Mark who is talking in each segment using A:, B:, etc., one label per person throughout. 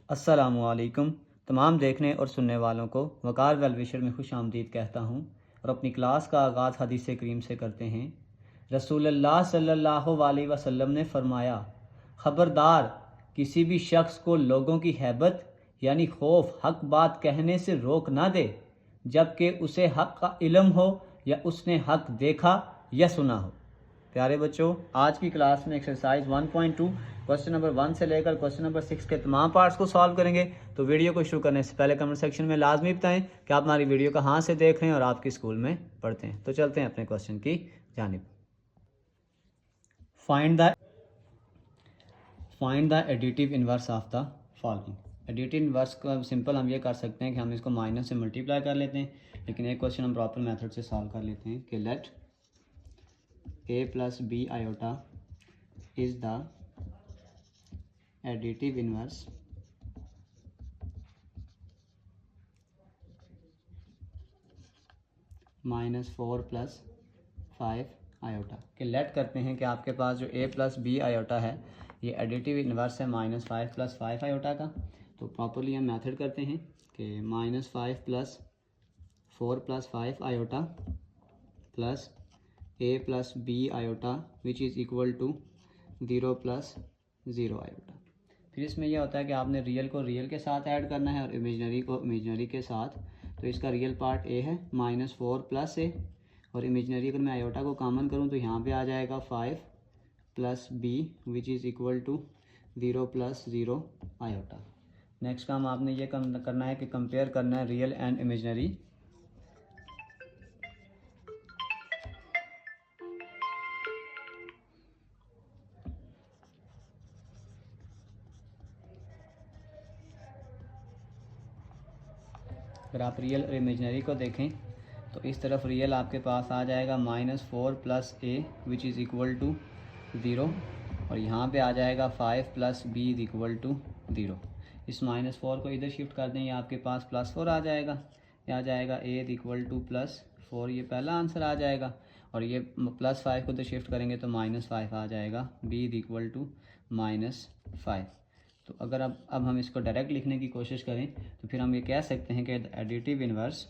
A: अस्सलामुअलैकुम। तमाम देखने और सुनने वालों को वकार वेलविशर में खुश आमदीद कहता हूँ और अपनी क्लास का आगाज़ हदीस करीम से करते हैं। रसूलुल्लाह सल्लल्लाहु अलैहि वसल्लम ने फरमाया, ख़बरदार, किसी भी शख्स को लोगों की हैबत यानी खौफ हक बात कहने से रोक ना दे जबकि उसे हक का इल्म हो या उसने हक देखा या सुना हो। प्यारे बच्चों, आज की क्लास में एक्सरसाइज 1.2 क्वेश्चन नंबर 1 से लेकर क्वेश्चन नंबर 6 के तमाम पार्ट्स को सॉल्व करेंगे। तो वीडियो को शुरू करने से पहले कमेंट सेक्शन में लाजमी बताएं कि आप हमारी वीडियो कहाँ से देख रहे हैं और आपकी स्कूल में पढ़ते हैं। तो चलते हैं अपने क्वेश्चन की जानिब। Find the additive inverse of the following. Additive inverse का सिंपल हम ये कर सकते हैं कि हम इसको माइनस से मल्टीप्लाई कर लेते हैं, लेकिन एक क्वेश्चन हम प्रॉपर मेथड से सॉल्व कर लेते हैं कि late a plus b iota is the additive inverse -4 + 5 iota के लेट करते हैं कि आपके पास जो a + b आयोटा है ये एडिटिव इन्वर्स है -5 + 5 आयोटा का। तो प्रॉपरली हम मेथड करते हैं कि -5 + 4 + 5 iota plus a + b iota which is equal to 0 + 0 iota. फिर इसमें यह होता है कि आपने रियल को रियल के साथ ऐड करना है और इमेजनरी को इमेजनरी के साथ। तो इसका रियल पार्ट a है -4 + a और इमेजनरी अगर मैं आयोटा को कॉमन करूं तो यहाँ पे आ जाएगा 5 + b which is equal to 0 + 0 iota. Next काम आपने ये करना है कि कंपेयर करना है रियल एंड इमेजनरी। अगर आप रियल और इमेजनरी को देखें तो इस तरफ रियल आपके पास आ जाएगा -4 + a which is equal to 0 और यहाँ पे आ जाएगा 5 + b इज इक्वल टू 0। इस -4 को इधर शिफ्ट कर दें, ये आपके पास +4 आ जाएगा। ये आ जाएगा a इज इक्वल टू +4, ये पहला आंसर आ जाएगा। और ये +5 को इधर शिफ्ट करेंगे तो -5 आ जाएगा, b इज इक्वल टू -5। तो अगर अब हम इसको डायरेक्ट लिखने की कोशिश करें तो फिर हम ये कह सकते हैं कि एडिटिव इन्वर्स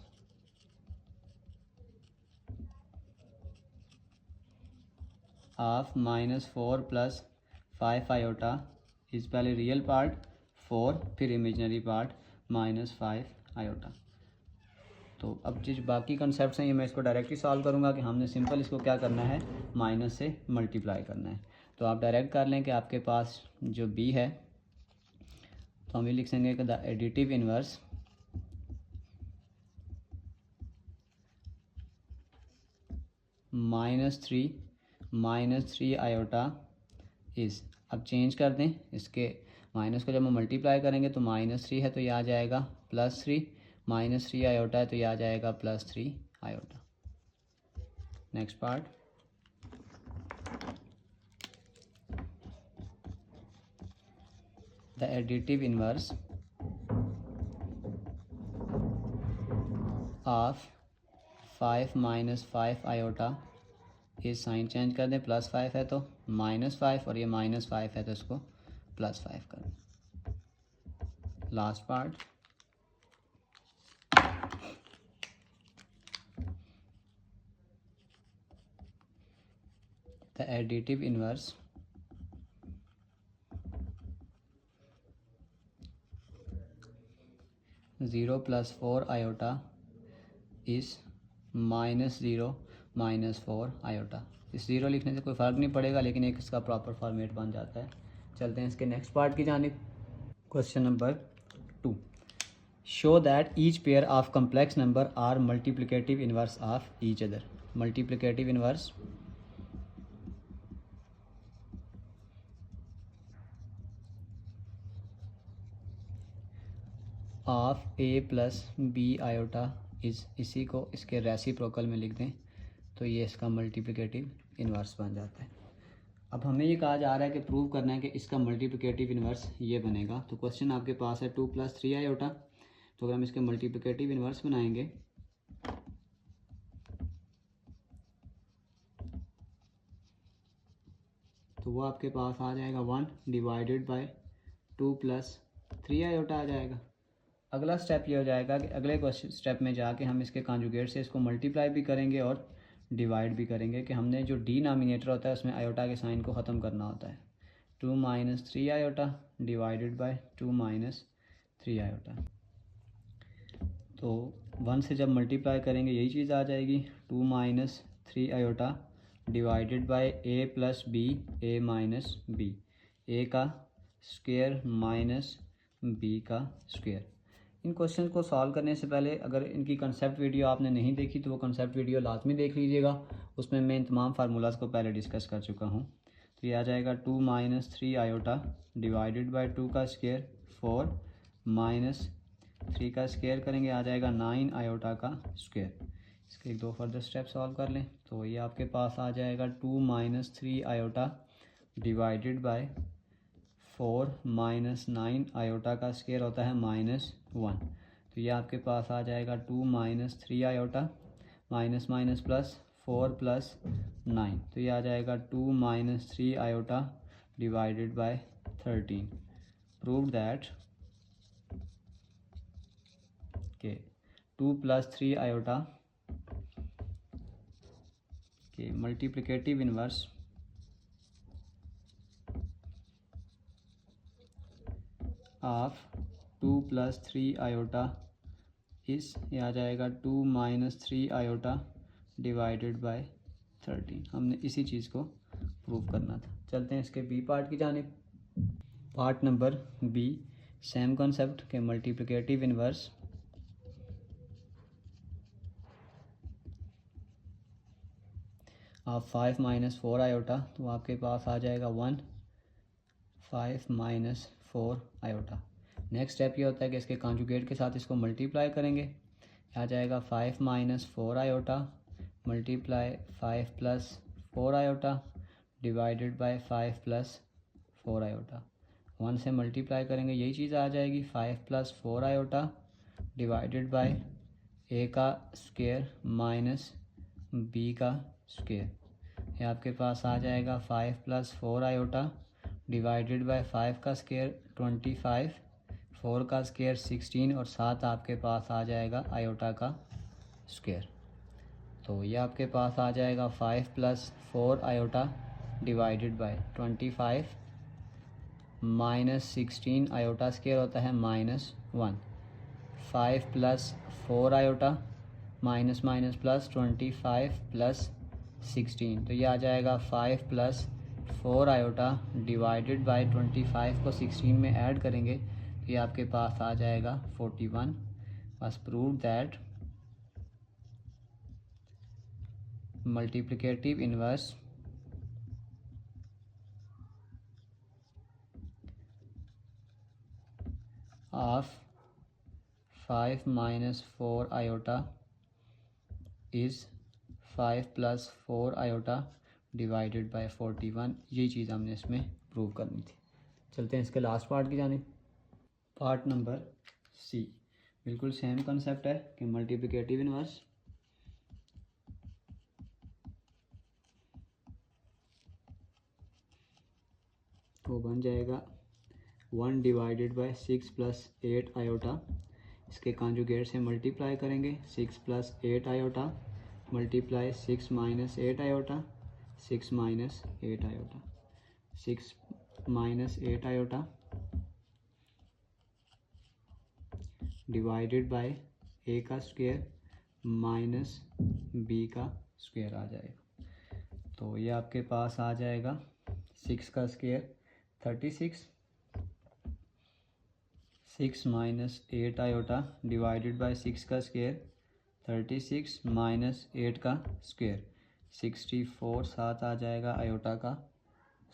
A: ऑफ -4 + 5 आयोटा इस पहले रियल पार्ट 4 फिर इमेजनरी पार्ट -5 आयोटा। तो अब जिस बाकी कंसेप्ट हैं ये मैं इसको डायरेक्टली सॉल्व करूँगा कि हमने सिंपल इसको क्या करना है, माइनस से मल्टीप्लाई करना है। तो आप डायरेक्ट कर लें कि आपके पास जो b है तो हम ये लिख देंगे कि the additive inverse -3 iota is. अब चेंज कर दें इसके माइनस को, जब हम मल्टीप्लाई करेंगे तो -3 है तो ये आ जाएगा +3, -3 आयोटा है तो ये आ जाएगा +3 iota. Next part, the additive inverse of 5 - 5 iota इस साइन चेंज कर दें, +5 है तो -5 और ये -5 है तो इसको +5 कर दें। Last part, the additive inverse (0 + 4 iota इस -0 - 4 आयोटा। इस 0 लिखने से कोई फ़र्क नहीं पड़ेगा, लेकिन एक इसका प्रॉपर फॉर्मेट बन जाता है। चलते हैं इसके नेक्स्ट पार्ट की जानिब। Question number 2, show that each pair of complex number are multiplicative inverse of each other. Multiplicative inverse of a + b iota इस इसी को इसके रेसिप्रोकल में लिख दें तो ये इसका मल्टीप्लिकेटिव इन्वर्स बन जाता है। अब हमें ये कहा जा रहा है कि प्रूव करना है कि इसका मल्टीप्लिकेटिव इन्वर्स ये बनेगा। तो क्वेश्चन आपके पास है 2 + 3 आयोटा। तो अगर हम इसके मल्टीप्लिकेटिव इन्वर्स बनाएंगे तो वो आपके पास आ जाएगा 1 / 2 + 3 आयोटा आ जाएगा। अगला स्टेप ये हो जाएगा कि अगले क्वेश्चन स्टेप में जाके हम इसके कॉन्जुगेट से इसको मल्टीप्लाई भी करेंगे और डिवाइड भी करेंगे कि हमने जो डिनोमिनेटर होता है उसमें आयोटा के साइन को ख़त्म करना होता है। 2 - 3 आयोटा डिवाइडेड बाय 2 - 3 आयोटा। तो 1 से जब मल्टीप्लाई करेंगे यही चीज़ आ जाएगी, 2 - 3 iota divided bye a + b a - b, a का स्क्वायर माइनस b का स्क्वायर। इन क्वेश्चन को सॉल्व करने से पहले अगर इनकी कंसेप्ट वीडियो आपने नहीं देखी तो वो कंसेप्ट वीडियो लाजमी देख लीजिएगा, उसमें मैं इन तमाम फार्मूलाज को पहले डिस्कस कर चुका हूँ। तो ये आ जाएगा 2 - 3 आयोटा डिवाइडेड बाय 2 का स्क्वायर 4 - 3 का स्क्वायर करेंगे आ जाएगा 9 आयोटा का स्क्वायर। इसके एक दो फर्दर स्टेप सॉल्व कर लें तो ये आपके पास आ जाएगा 2 - 3 आयोटा डिवाइडेड बाय 4 - 9 आयोटा का स्क्वायर होता है -1। तो ये आपके पास आ जाएगा 2 - 3 आयोटा माइनस माइनस प्लस 4 + 9। तो ये आ जाएगा 2 - 3 iota divided bye 13। Prove that के 2 + 3 आयोटा के मल्टीप्लिकेटिव इनवर्स ऑफ 2 + 3 आयोटा इस ये आ जाएगा 2 - 3 आयोटा डिवाइडेड बाय 13। हमने इसी चीज़ को प्रूव करना था। चलते हैं इसके बी पार्ट की जानिब। Part number B, same concept के मल्टीप्लिकेटिव इनवर्स ऑफ 5 - 4 आयोटा। तो आपके पास आ जाएगा 1 5 - 4 आयोटा। नेक्स्ट स्टेप ये होता है कि इसके कॉन्जुगेट के साथ इसको मल्टीप्लाई करेंगे, आ जाएगा 5 - 4 iota multiply 5 + 4 iota divided bye 5 + 4 iota. 1 से मल्टीप्लाई करेंगे यही चीज़ आ जाएगी, 5 + 4 आयोटा डिवाइडेड बाय a का स्क्वायर माइनस b का स्क्वायर। ये आपके पास आ जाएगा 5 + 4 आयोटा डिवाइडेड बाय 5 का स्क्वायर 25, 4 का स्क्वायर 16 और साथ आपके पास आ जाएगा आयोटा का स्क्वायर। तो ये आपके पास आ जाएगा 5 + 4 iota divided bye 25 - 16 iota square होता है -1। 5 + 4 आयोटा माइनस माइनस प्लस 25 + 16। तो ये आ जाएगा 5 + 4 आयोटा डिवाइडेड बाय 25 को 16 में ऐड करेंगे तो ये आपके पास आ जाएगा 41। बस prove that multiplicative inverse of 5 - 4 iota is 5 + 4 iota divided bye 41। यही चीज़ हमने इसमें प्रूव करनी थी। चलते हैं इसके लास्ट पार्ट की जानिब। पार्ट नंबर सी, बिल्कुल सेम कंसेप्ट है कि मल्टीप्लिकेटिव इनवर्स वो बन जाएगा 1 डिवाइडेड बाय 6 + 8 आयोटा। इसके कॉन्जुगेट से मल्टीप्लाई करेंगे, 6 + 8 iota multiply 6 - 8 iota 6 - 8 iota 6 - 8 iota divided bye a का स्क्वायर माइनस b का स्क्वायर आ जाएगा। तो ये आपके पास आ जाएगा 6 का स्क्वायर 36, 6 - 8 आयोटा डिवाइडेड बाय 6 का स्क्वायर 36 - 8 का स्क्वायर 64, साथ आ जाएगा आयोटा का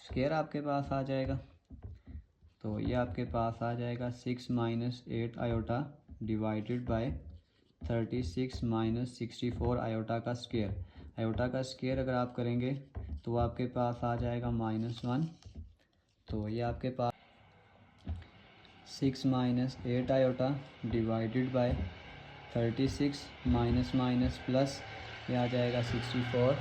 A: स्क्वायर आपके पास आ जाएगा। तो ये आपके पास आ जाएगा 6 - 8 आयोटा डिवाइडेड बाय 36 - 64 आयोटा का स्क्वायर। आयोटा का स्क्वायर अगर आप करेंगे तो आपके पास आ जाएगा -1। तो ये आपके पास 6 - 8 iota divided bye 36 minus minus plus ये आ जाएगा 64।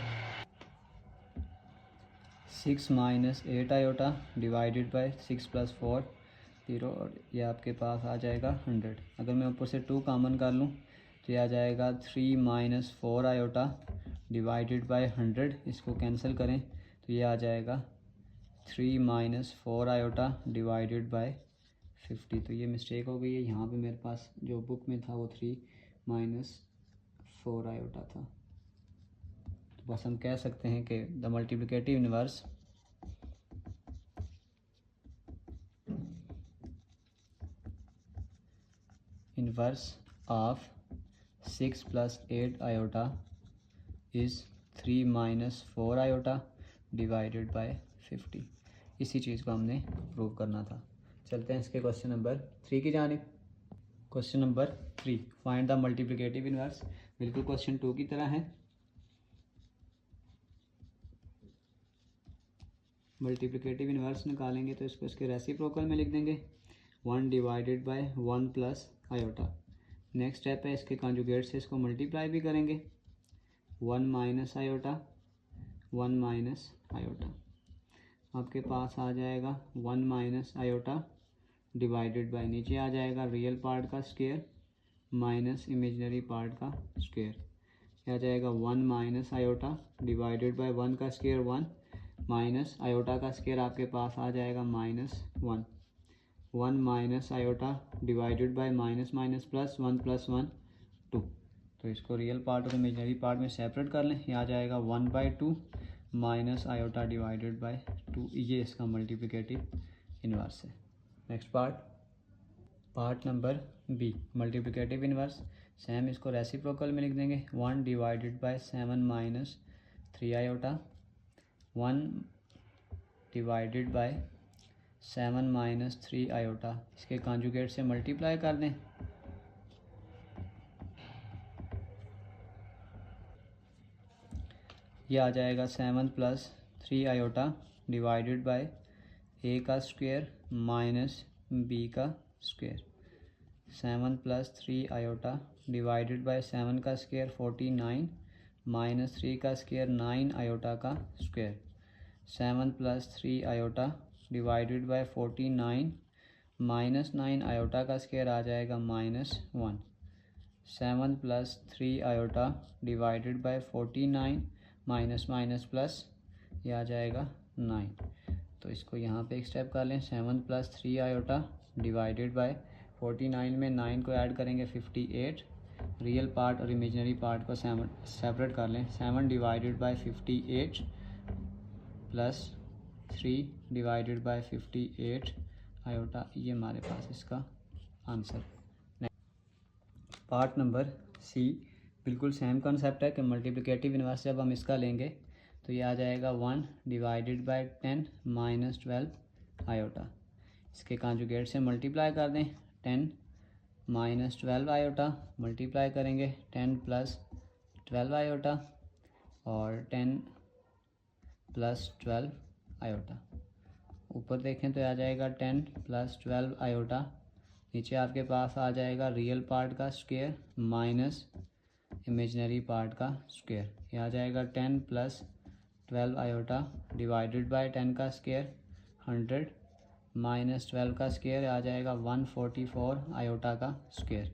A: 6 - 8 आयोटा डिवाइडेड बाय 6 + 4 0 और ये आपके पास आ जाएगा 100। अगर मैं ऊपर से 2 कॉमन कर लूँ तो ये आ जाएगा 3 माइनस 4 आयोटा डिवाइडेड बाय 100। इसको कैंसिल करें तो ये आ जाएगा 3 माइनस 4 आयोटा डिवाइडेड बाय 50। तो ये मिस्टेक हो गई है, यहाँ पे मेरे पास जो बुक में था वो 3 माइनस 4 आयोटा था। तो बस हम कह सकते हैं कि the multiplicative inverse of 6 plus 8 iota is 3 minus 4 iota divided bye 50। इसी चीज़ को हमने प्रूव करना था। चलते हैं इसके क्वेश्चन नंबर 3 की जानिब। Question number 3, find the multiplicative inverse. बिल्कुल क्वेश्चन 2 की तरह है। मल्टीप्लिकेटिव इन्वर्स निकालेंगे तो इसको इसके रेसिप्रोकल में लिख देंगे, 1 divided bye 1 plus iota. Next step है इसके कॉन्जुगेट से इसको मल्टीप्लाई भी करेंगे, 1 माइनस आयोटा 1 माइनस आयोटा। आपके पास आ जाएगा 1 माइनस आयोटा डिवाइडेड बाय, नीचे आ जाएगा रियल पार्ट का स्क्वायर माइनस इमेजिनरी पार्ट का स्क्वायर। क्या आ जाएगा 1 माइनस आयोटा डिवाइडेड बाय 1 का स्क्वायर 1 माइनस आयोटा का स्क्वायर आपके पास आ जाएगा -1। 1 minus iota divided by minus minus plus 1 plus 1 2। तो इसको रियल पार्ट और इमेजिनरी पार्ट में सेपरेट कर लें। ये आ जाएगा 1/2 माइनस आयोटा डिवाइडेड बाय 2। ये इसका मल्टीप्लिकेटिव इन्वर्स है। Next part number B, multiplicative inverse. Same इसको रेसिप्रोकल में लिख देंगे, 1 divided by 7 minus 3 iota, 1 divided by 7 minus 3 iota. इसके कॉन्जुगेट से मल्टीप्लाई कर दें, यह आ जाएगा 7 plus 3 iota divided by A का स्क्वायर माइनस बी का square. 7 plus 3 iota divided by 7 का स्क्वायर 49 माइनस 3 का स्क्वायर 9 आयोटा का square. 7 plus 3 iota divided bye 49 minus 9 iota का स्क्वायर आ जाएगा -1। 7 plus 3 iota divided bye 49 minus minus plus, ये आ जाएगा 9। तो इसको यहाँ पे एक स्टेप कर लें, 7 प्लस 3 आयोटा डिवाइडेड बाय 49 में 9 को ऐड करेंगे 58। रियल पार्ट और इमेजिनरी पार्ट को सेपरेट कर लें, 7 divided by 58 plus 3 divided by 58 iota. ये हमारे पास इसका आंसर। पार्ट नंबर सी, बिल्कुल सेम कॉन्सेप्ट है कि मल्टीप्लिकेटिव इन्वर्स जब हम इसका लेंगे तो ये आ जाएगा 1 डिवाइडेड बाय 10 माइनस 12 आयोटा। इसके कॉन्जुगेट से मल्टीप्लाई कर दें, 10 माइनस 12 आयोटा मल्टीप्लाई करेंगे 10 प्लस 12 आयोटा और 10 प्लस 12 आयोटा। ऊपर देखें तो आ जाएगा 10 प्लस 12 आयोटा, नीचे आपके पास आ जाएगा रियल पार्ट का स्क्वायर माइनस इमेजिनरी पार्ट का स्क्वायर। ये आ जाएगा 10 प्लस 12 आयोटा डिवाइडेड बाय 10 का स्क्वायर 100 माइनस 12 का स्क्वायर आ जाएगा 144 आयोटा का स्क्वायर।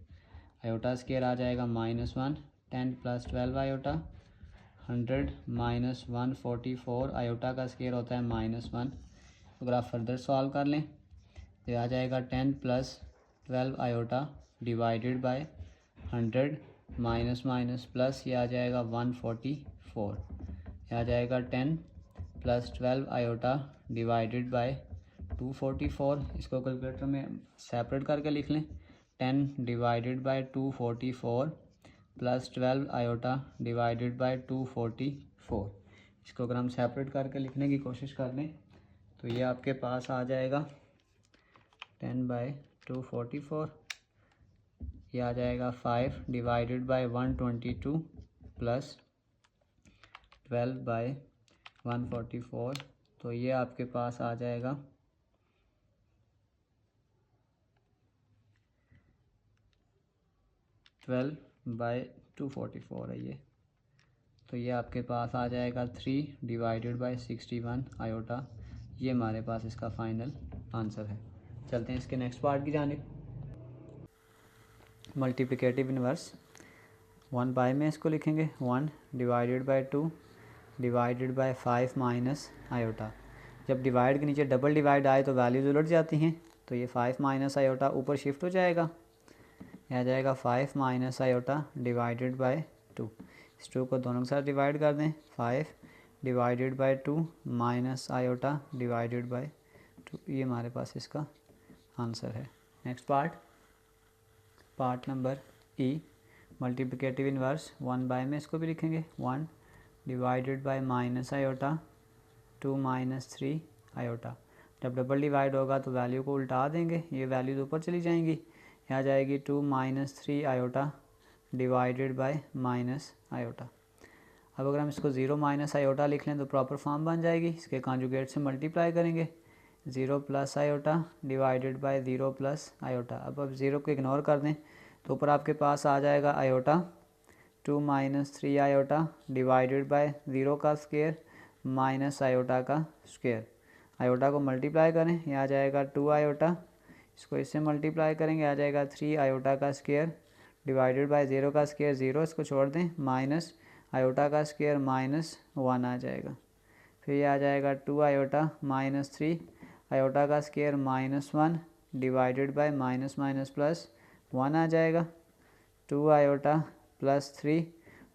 A: आयोटा स्क्वायर आ जाएगा -1। 10 प्लस 12 आयोटा 100 माइनस 144 आयोटा का स्क्वायर होता है -1। अगर आप फर्दर सॉल्व कर लें तो आ जाएगा 10 plus 12 iota divided bye 100 minus minus plus, ये आ जाएगा 144। यह आ जाएगा 10 प्लस 12 आयोटा डिवाइडेड बाय 244। इसको कैलकुलेटर में सेपरेट करके लिख लें, 10 divided by 244 plus 12 iota divided bye 244। इसको अगर हम सेपरेट करके लिखने की कोशिश कर लें तो ये आपके पास आ जाएगा 10 बाय 244, ये आ जाएगा 5 डिवाइडेड बाय 122 प्लस 12 बाय 144। तो ये आपके पास आ जाएगा 12 बाय 244 है ये। तो ये आपके पास आ जाएगा 3 डिवाइडेड बाय 61 आयोटा। ये हमारे पास इसका फाइनल आंसर है। चलते हैं इसके नेक्स्ट पार्ट की जानिब। मल्टीप्लिकेटिव इन्वर्स 1 बाय में इसको लिखेंगे 1 divided by 2 divided by 5 minus iota. जब डिवाइड के नीचे डबल डिवाइड आए तो वैल्यूज उलट जाती हैं, तो ये 5 माइनस आयोटा ऊपर शिफ्ट हो जाएगा, यह आ जाएगा 5 माइनस आयोटा डिवाइडेड बाय 2। इस 2 को दोनों के साथ डिवाइड कर दें, 5 divided by 2 minus iota divided by 2। ये हमारे पास इसका आंसर है। Next part number E multiplicative inverse 1 by में इसको भी लिखेंगे 1 divided by minus iota 2 minus 3 iota. जब डबल डिवाइड होगा तो वैल्यू को उल्टा देंगे, ये वैल्यूज ऊपर चली जाएंगी, यहाँ जाएगी 2 minus 3 iota divided by minus iota. अब अगर हम इसको 0 माइनस आयोटा लिख लें तो प्रॉपर फॉर्म बन जाएगी, इसके कॉन्जुगेट से मल्टीप्लाई करेंगे 0 plus iota divided bye 0 plus iota. अब 0 को इग्नोर कर दें तो ऊपर आपके पास आ जाएगा iota 2 minus 3 iota divided bye 0 का स्क्वायर माइनस आयोटा का स्क्वायर। आयोटा को मल्टीप्लाई करें, यह आ जाएगा 2 आयोटा, इसको इससे मल्टीप्लाई करेंगे आ जाएगा 3 आयोटा का स्क्वायर डिवाइडेड बाय 0 का स्क्वायर 0, इसको छोड़ दें, माइनस आयोटा का स्क्वायर माइनस 1 आ जाएगा। फिर यह आ जाएगा 2 आयोटा माइनस 3 आयोटा का square minus 1 divided by minus minus plus 1 आ जाएगा। 2 आयोटा प्लस 3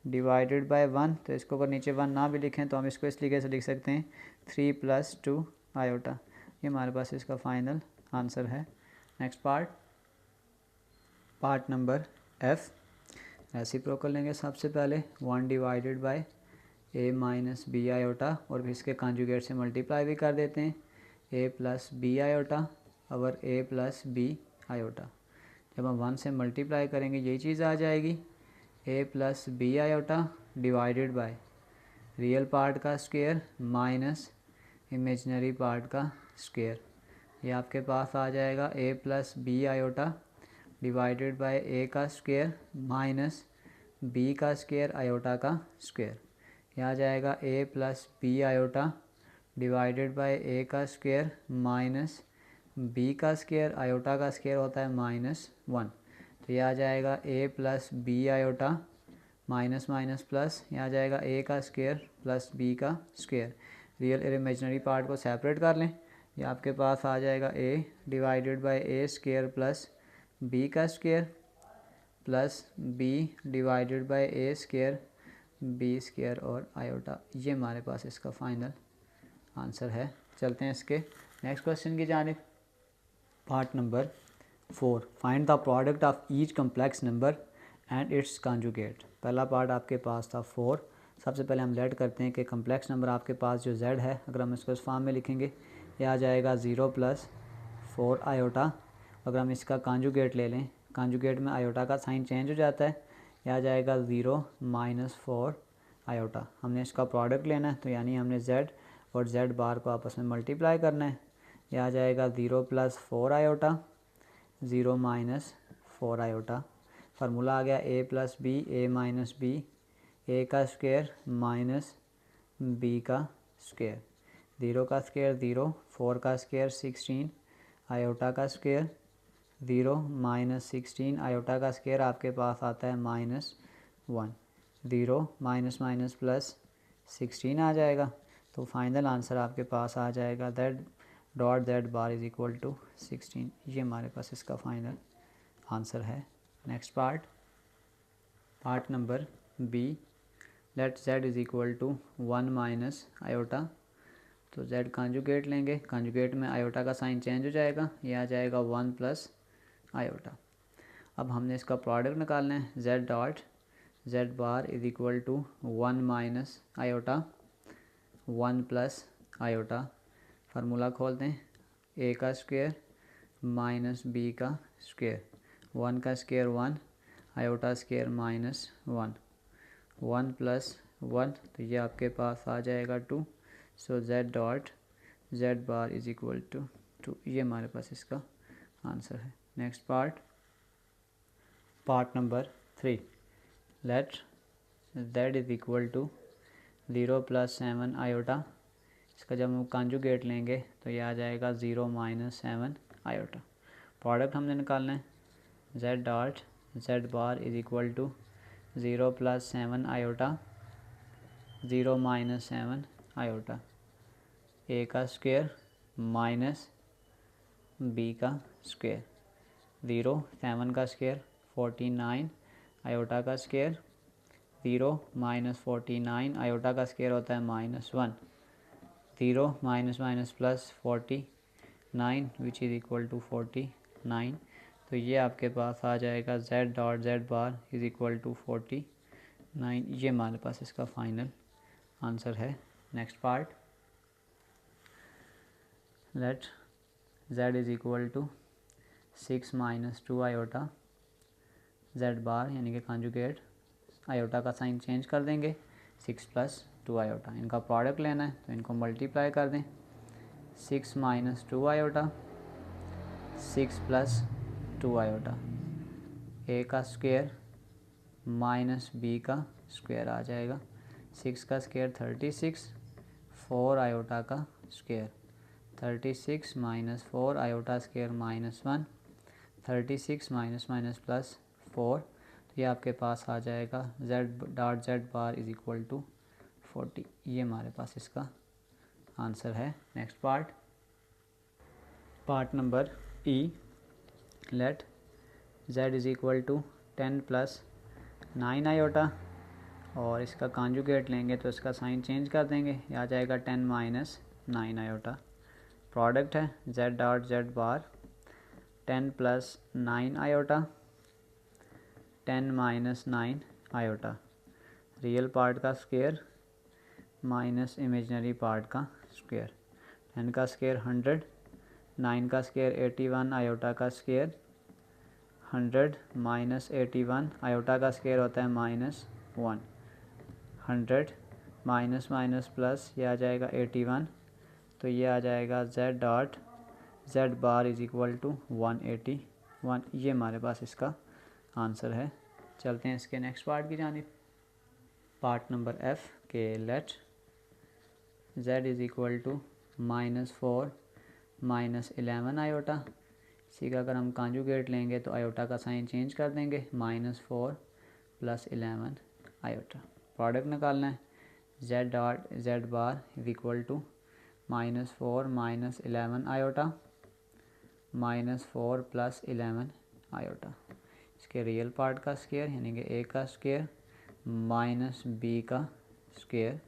A: डिवाइडेड बाय 1, तो इसको अगर नीचे 1 ना भी लिखें तो हम इसको इस तरीके से लिख सकते हैं 3 प्लस 2 आयोटा। ये हमारे पास इसका फाइनल आंसर है। Next part number F. Reciprocal लेंगे सबसे पहले 1 divided by A minus B iota, और फिर इसके कॉन्जुगेट से मल्टीप्लाई भी कर देते हैं ए प्लस बी आयोटा और ए प्लस बी आयोटा। जब हम 1 से मल्टीप्लाई करेंगे यही चीज़ आ जाएगी A plus B iota divided by real part का स्क्वायर माइनस इमेजिनरी पार्ट का स्क्वायर। ये आपके पास आ जाएगा A plus B iota divided by A का स्क्वायर माइनस बी का स्क्वायर आयोटा का स्क्वायर। यह आ जाएगा A plus B iota divided by A का स्क्वायर माइनस बी का स्क्वायर, आयोटा का स्क्वायर होता है -1, तो यह आ जाएगा A plus B iota minus minus plus, यह आ जाएगा ए का स्क्वायर प्लस बी का स्क्वायर। रियल और इमेजिनरी पार्ट को सेपरेट कर लें, ये आपके पास आ जाएगा A divided by A square plus B का square plus B divided by A square B square और आयोटा। ये हमारे पास इसका फाइनल आंसर है। चलते हैं इसके नेक्स्ट क्वेश्चन की जानिब। Part number 4, find the product of each complex number and it's conjugate. पहला पार्ट आपके पास था 4। सबसे पहले हम लेट करते हैं कि कम्प्लेक्स नंबर आपके पास जो z है, अगर हम इसको इस फॉर्म में लिखेंगे ये आ जाएगा 0 प्लस 4 आयोटा। अगर हम इसका कॉन्जुगेट ले लें, कॉन्जुगेट में आयोटा का साइन चेंज हो जाता है, यह आ जाएगा 0 माइनस 4 आयोटा। हमने इसका प्रोडक्ट लेना है, तो यानी हमने z और z बार को आपस में मल्टीप्लाई करना है। यह आ जाएगा 0 plus 4 iota 0 minus 4 iota. Formula आ गया a plus B A minus B, A का स्क्वायर माइनस बी का स्क्वायर। 0 का स्क्वायर 0, 4 का स्क्वायर 16 आयोटा का स्क्वायर 0 माइनस 16 आयोटा का स्क्वायर आपके पास आता है -1। 0 माइनस माइनस प्लस 16 आ जाएगा, तो फाइनल आंसर आपके पास आ जाएगा that dot z bar is equal to 16। ये हमारे पास इसका फाइनल आंसर है। Next part number B, let z is equal to 1 minus iota. तो z कॉन्जुगेट लेंगे, कॉन्जुगेट में आयोटा का साइन चेंज हो जाएगा, ये आ जाएगा 1 प्लस आयोटा। अब हमने इसका प्रोडक्ट निकालना है, z dot z bar is equal to 1 minus iota 1 plus iota. Formula खोलते हैं, ए का स्क्वायर माइनस बी का स्क्वायर, 1 का स्क्वायर 1 आयोटा स्क्वायर -1, 1 प्लस 1, तो ये आपके पास आ जाएगा 2। So z dot z bar is equal to 2। ये हमारे पास इसका आंसर है। Next part number 3, let z is equal to 0 plus 7 iota. इसका जब हम कॉन्जुगेट लेंगे तो ये आ जाएगा 0 माइनस 7 आयोटा। प्रोडक्ट हमने निकालना है, z dot z bar is equal to 0 + 7 iota 0 - 7 iota a का स्क्वायर माइनस b का स्क्वायर 0 7 का स्क्वायर 49 आयोटा का स्क्वायर 0 - 49 आयोटा का स्क्वायर होता है -1 0 minus plus 49 which is equal to 49। तो ये आपके पास आ जाएगा z dot z bar is equal to 49। ये हमारे पास इसका फाइनल आंसर है। Next part, let z is equal to 6 - 2 iota z bar यानी कि कॉन्जुगेट आयोटा का साइन चेंज कर देंगे 6 + 2 आयोटा, इनका प्रोडक्ट लेना है तो इनको मल्टीप्लाई कर दें 6 - 2 आयोटा 6 + 2 आयोटा a का स्क्वायर माइनस b का स्क्वायर आ जाएगा 6 का स्क्वायर 36 4 आयोटा का square 36 - 4 iota square -1 36 minus plus 4, तो ये आपके पास आ जाएगा z dot z bar is equal to 40। ये हमारे पास इसका आंसर है। Next part number E, let z is equal to 10 + 9 iota और इसका कॉन्जुगेट लेंगे तो इसका साइन चेंज कर देंगे, ये आ जाएगा 10 - 9 आयोटा। प्रोडक्ट है z डॉट z बार 10 + 9 आयोटा 10 - 9 आयोटा, रियल पार्ट का स्क्वायर माइनस इमेजनरी पार्ट का स्क्वायर 10 का स्क्वायर 100 9 का स्क्वायर 81 आयोटा का स्क्वायर 100 - 81 आयोटा का स्क्वायर होता है -1 100 माइनस प्लस ये आ जाएगा 81, तो ये आ जाएगा z dot z bar is equal to 181। ये हमारे पास इसका आंसर है। चलते हैं इसके नेक्स्ट पार्ट की जानिब, पार्ट नंबर f के let z is equal to -4 - 11 iota, इसी का अगर हम कॉन्जुगेट लेंगे तो आयोटा का साइन चेंज कर देंगे -4 + 11 आयोटा। प्रोडक्ट निकालना है z dot z bar is equal to -4 - 11 iota -4 + 11 iota, इसके रियल पार्ट का स्क्वायर यानी कि a का स्क्वायर माइनस b का स्क्वायर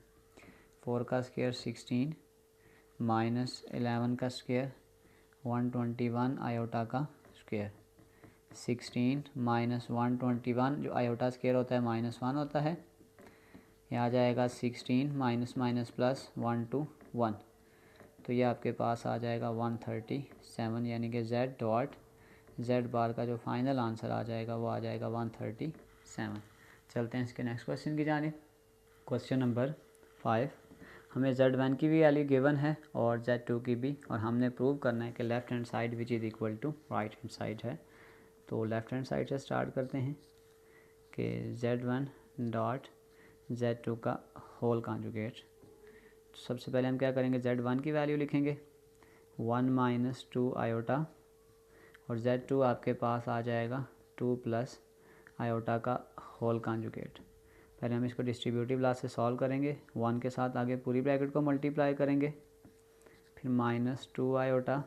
A: 4 का स्क्वायर 16 -11 का स्क्वायर 121 आयोटा का स्क्वायर 16 - 121 जो आयोटा स्क्वायर होता है -1 होता है, ये आ जाएगा 16 माइनस प्लस 1 to 1, तो ये आपके पास आ जाएगा 137 यानी कि z डॉट z बार का जो फाइनल आंसर आ जाएगा वो आ जाएगा 137। चलते हैं इसके नेक्स्ट क्वेश्चन की जानिब। क्वेश्चन नंबर 5, हमें z1 की भी वैल्यू गिवन है और z2 की भी, और हमने प्रूव करना है कि left hand side which is equal to right hand side है। तो लेफ़्ट हैंड साइड से स्टार्ट करते हैं कि z1 डॉट z2 का होल कॉन्जुगेट। तो सबसे पहले हम क्या करेंगे, z1 की वैल्यू लिखेंगे 1 - 2 आयोटा और z2 आपके पास आ जाएगा 2 + आयोटा का होल कॉन्जुगेट। पहले हम इसको डिस्ट्रीब्यूटिव लॉ से सॉल्व करेंगे, 1 के साथ आगे पूरी ब्रैकेट को मल्टीप्लाई करेंगे, फिर -2 आयोटा